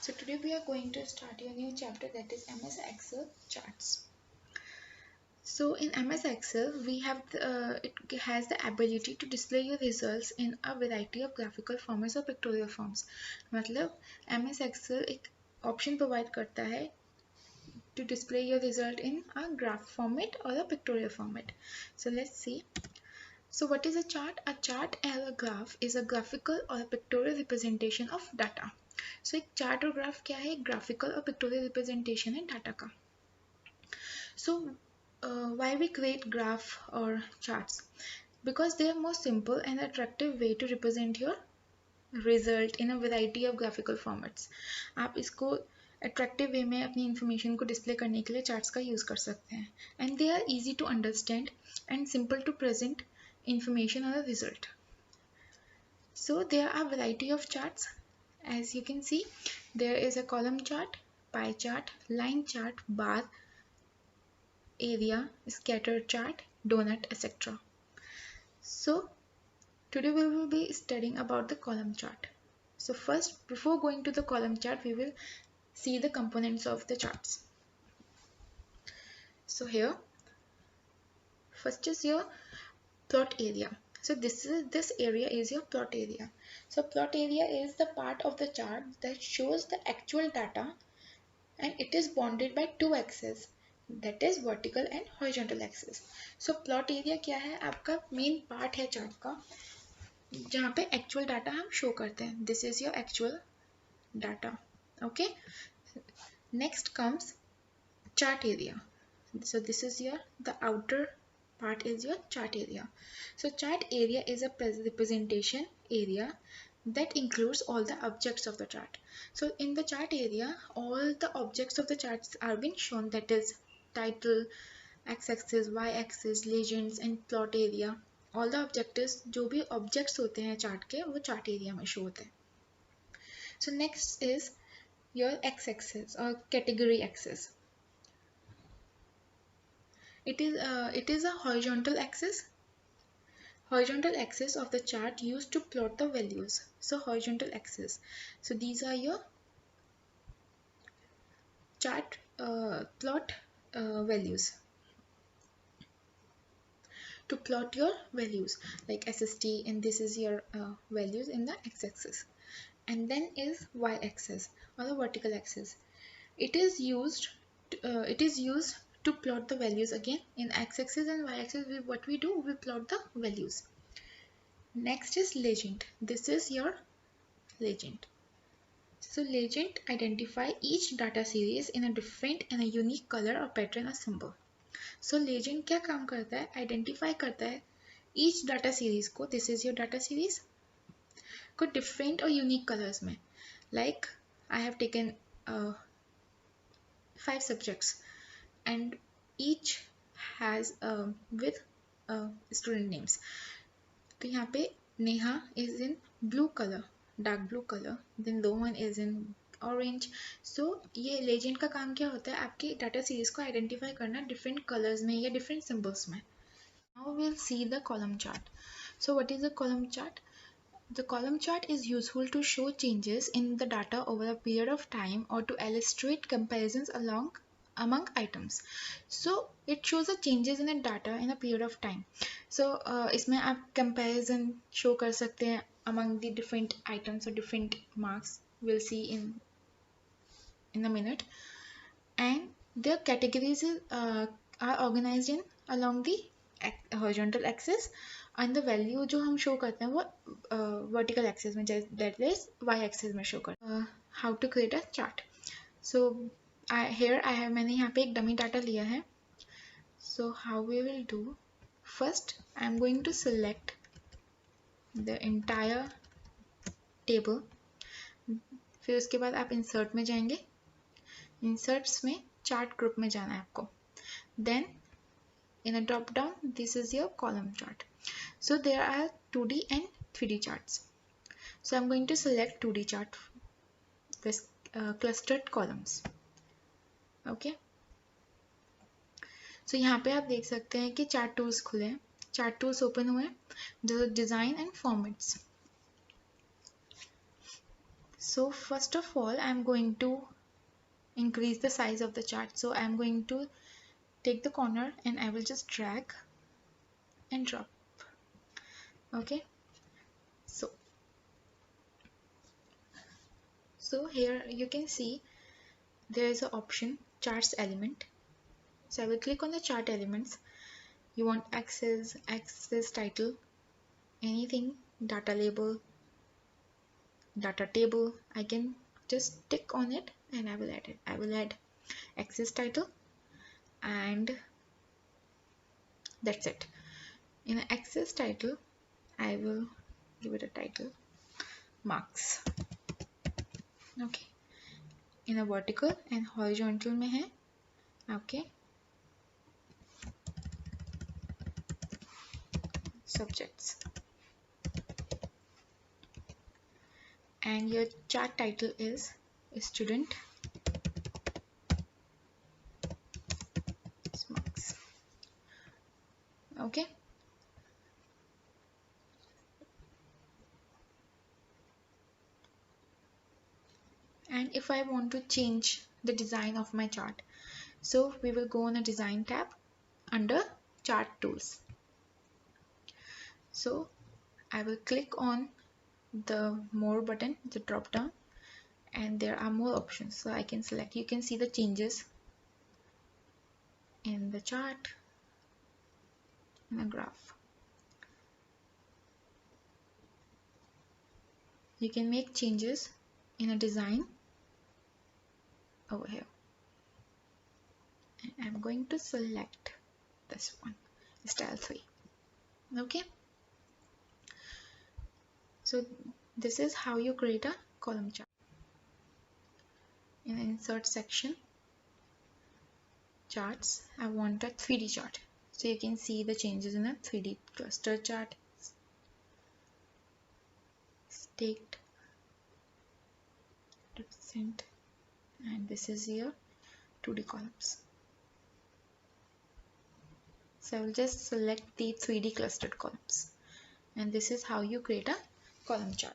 So today we are going to start a new chapter, that is MS Excel charts. So in MS Excel we have it has the ability to display your results in a variety of graphical formats or pictorial forms. मतलब MS Excel एक option provide करता है to display your result in a graph format or a pictorial format. So let's see. So what is a chart? A chart or a graph is a graphical or a pictorial representation of data. So एक chart और graph क्या है? Graphical और pictorial representation है data का. So why we create graph or charts? Because they are more simple and attractive way to represent your result in a variety of graphical formats. आप इसको attractive way में अपनी information को display करने के लिए charts का use कर सकते हैं. And they are easy to understand and simple to present information or a result. So there are variety of charts. As you can see, there is a column chart, pie chart, line chart, bar, area, scatter chart, donut, etc. So today we will be studying about the column chart. So first, before going to the column chart, we will see the components of the charts. So here, first is your plot area. So this area is your plot area. So plot area is the part of the chart that shows the actual data and it is bounded by two axes, that is vertical and horizontal axis. So plot area क्या है? आपका main part है chart का जहाँ पे actual data हम show करते हैं. This is your actual data. Okay. Next comes chart area. So this is the outer part is your chart area. So chart area is a representation area that includes all the objects of the chart. So in the chart area, all the objects of the charts are being shown, that is title, x-axis, y-axis, legends and plot area. All the objectives जो भी objects होते हैं chart के वो chart area में show होते हैं. So next is your x-axis or category axis. It is a horizontal axis of the chart used to plot the values. So horizontal axis. So these are your chart plot values. To plot your values like SST, and this is your values in the x-axis. And then is y-axis or the vertical axis. It is used to plot the values again in x-axis and y-axis. What we do, we plot the values. Next is legend. This is your legend. So legend identify each data series in a different and a unique color or pattern or symbol. So legend क्या काम करता है? Identify करता है each data series को, this is your data series, को different और unique colors में. Like I have taken 5 subjects and each has with student names. तो यहाँ पे Neha is in blue color, dark blue color, then Rohan is in orange. So ये legend का काम क्या होता है? आपके data series को identify करना different colors में या different symbols में. Now we'll see the column chart. So what is a column chart? The column chart is useful to show changes in the data over a period of time or to illustrate comparisons among items. So it shows the changes in the data in a period of time. So इसमें आप comparison show कर सकते हैं among the different items or different marks. We'll see in a minute. And their categories are organized in along the horizontal axis, and the value जो हम show करते हैं वो vertical axis में, that is y axis में show करते हैं. How to create a chart? So मैंने यहाँ पे एक dummy data लिया है. So how we will do? First I am going to select the entire table. फिर उसके बाद आप insert में जाएंगे. Inserts में chart group में जाना है आपको. Then in a drop down, this is your column chart. So there are 2D and 3D charts. So I'm going to select 2D chart, this clustered columns. Okay. So यहाँ पे आप देख सकते हैं कि chart tools खुले हैं, chart tools open हुए हैं, the design and formats. So first of all, I'm going to increase the size of the chart. So I'm going to take the corner and I will just drag and drop. Okay, so here you can see there is an option charts element. So I will click on the chart elements. You want access title, anything, data label, data table. I can just tick on it and I will add it. I will add access title, and that's it. In the access title, I will give it a title marks. Okay, in a vertical and horizontal में है. Okay, subjects, and your chart title is student marks. Okay, and if I want to change the design of my chart, so we will go on a design tab under chart tools. So I will click on the more button, the drop down, and there are more options. So I can select. You can see the changes in the chart, in a graph. You can make changes in a design over here. And I'm going to select this one, style 3. Okay, so this is how you create a column chart. In the insert section, charts, I want a 3D chart. So you can see the changes in a 3D cluster chart, staked, percent, and this is your 2D columns. So I will just select the 3D clustered columns, and this is how you create a column chart.